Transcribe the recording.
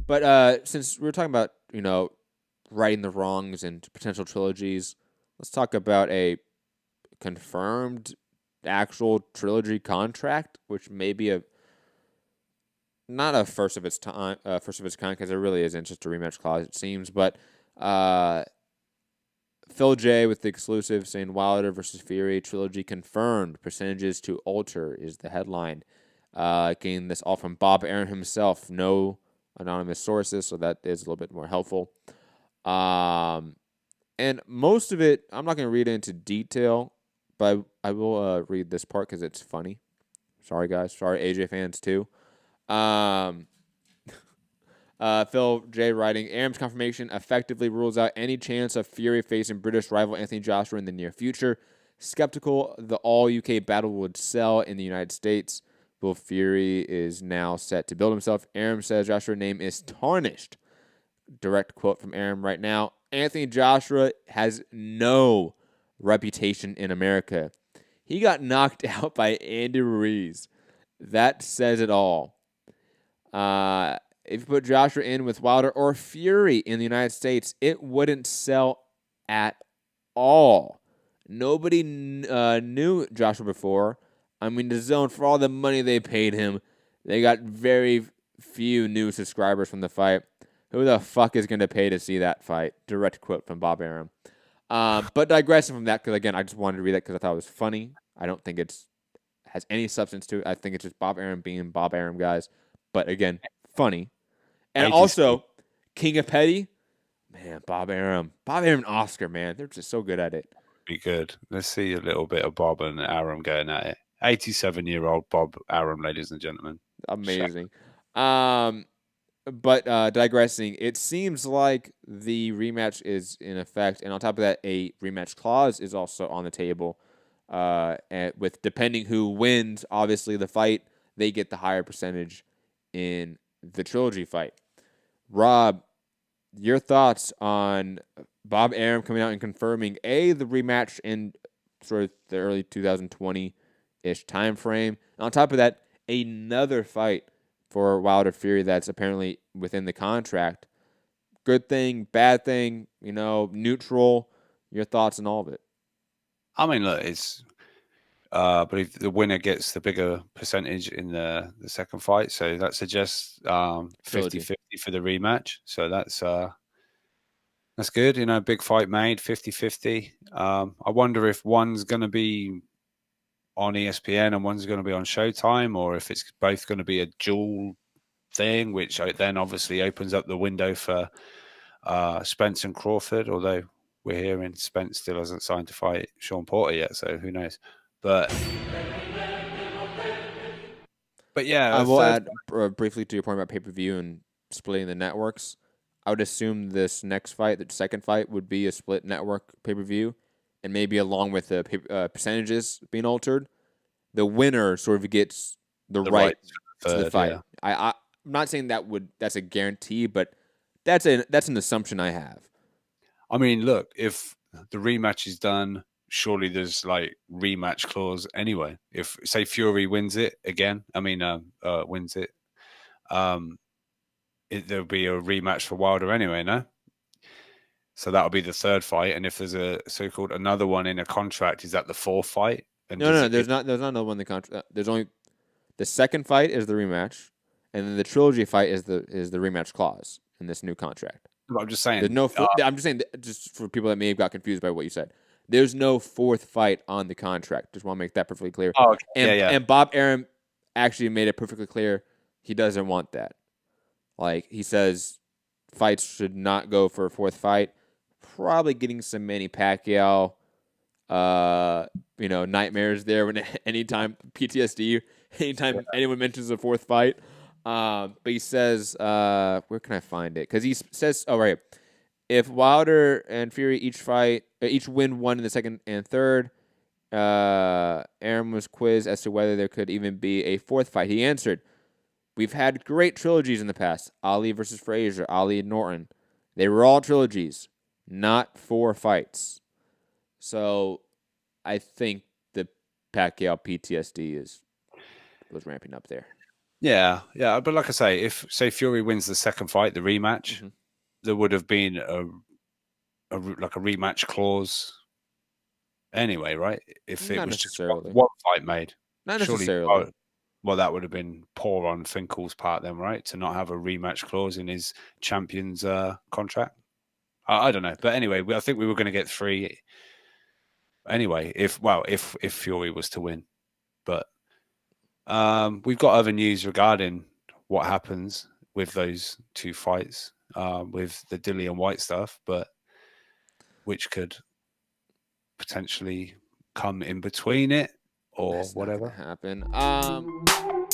But since we were talking about, righting the wrongs and potential trilogies, let's talk about a confirmed actual trilogy contract, which may be a not a first of its kind, because it really isn't just a rematch clause, it seems. But uh, Phil J with the exclusive saying Wilder versus Fury trilogy confirmed. Percentages to alter is the headline. Getting this all from Bob Arum himself. No anonymous sources, so that is a little bit more helpful. And most of it, I'm not going to read into detail, but I will read this part because it's funny. Sorry, guys. Sorry, AJ fans, too. Phil J. writing, Arum's confirmation effectively rules out any chance of Fury facing British rival Anthony Joshua in the near future. Skeptical the all-UK battle would sell in the United States. Will Fury is now set to build himself. Arum says Joshua's name is tarnished. Direct quote from Arum right now. Anthony Joshua has no reputation in America. He got knocked out by Andy Ruiz. That says it all. If you put Joshua in with Wilder or Fury in the United States, it wouldn't sell at all. Nobody knew Joshua before. I mean, the Zone, for all the money they paid him, they got very few new subscribers from the fight. Who the fuck is going to pay to see that fight? Direct quote from Bob Arum. But digressing from that, because again, I just wanted to read that because I thought it was funny. I don't think it has any substance to it. I think it's just Bob Arum being Bob Arum, guys. But again, funny. And also, King of Petty, man, Bob Arum. Bob Arum and Oscar, man. They're just so good at it. Be good. Let's see a little bit of Bob and Arum going at it. 87-year-old Bob Arum, ladies and gentlemen. Amazing. But digressing, it seems like the rematch is in effect, and on top of that, a rematch clause is also on the table. And with depending who wins, obviously the fight, they get the higher percentage in the trilogy fight. Rob, your thoughts on Bob Arum coming out and confirming the rematch in sort of the early 2020-ish time frame, and on top of that, another fight for Wilder Fury that's apparently within the contract. Good thing, bad thing, neutral. Your thoughts on all of it? I mean, look, it's but if the winner gets the bigger percentage in the second fight, so that suggests 50-50 for the rematch. So that's good. Big fight made, 50-50. I wonder if one's going to be on ESPN and one's going to be on Showtime, or if it's both going to be a dual thing, which then obviously opens up the window for Spence and Crawford, although we're hearing Spence still hasn't signed to fight Sean Porter yet, so who knows. But yeah. I will add briefly to your point about pay-per-view and splitting the networks. I would assume this next fight, the second fight, would be a split network pay-per-view, and maybe along with the percentages being altered, the winner sort of gets the right to the fight. Yeah. I'm not saying that's a guarantee, but that's an assumption I have. I mean, look, if the rematch is done, surely there's like rematch clause anyway. If say Fury wins it again, wins it, there'll be a rematch for Wilder anyway, no? So that'll be the third fight, and if there's a so-called another one in a contract, is that the fourth fight? And no, there's not another one in the contract. There's only the second fight is the rematch, and then the trilogy fight is the rematch clause in this new contract. But I'm just saying. I'm just saying, just for people that may have got confused by what you said. There's no fourth fight on the contract. Just want to make that perfectly clear. Oh, okay. And Bob Arum actually made it perfectly clear he doesn't want that. Like, he says fights should not go for a fourth fight. Probably getting some Manny Pacquiao, nightmares there when anytime PTSD, anytime anyone mentions a fourth fight. But he says, where can I find it? Because he says, right. If Wilder and Fury each win one in the second and third, Arum was quizzed as to whether there could even be a fourth fight. He answered, "We've had great trilogies in the past. Ali versus Frazier, Ali and Norton. They were all trilogies, not 4 fights." So I think the Pacquiao PTSD was ramping up there. Yeah, yeah. But like I say, if say Fury wins the second fight, the rematch, Mhm. there would have been like a rematch clause anyway, right? If it Not was just necessarily. one fight made, Not surely. necessarily. Oh, well, that would have been poor on Finkel's part then, right? To not have a rematch clause in his champion's contract. I don't know, but anyway, I think we were going to get 3 anyway. If Fury was to win, but we've got other news regarding what happens with those 2 fights, with the Dilly and White stuff, but which could potentially come in between it or That's not gonna whatever. happen.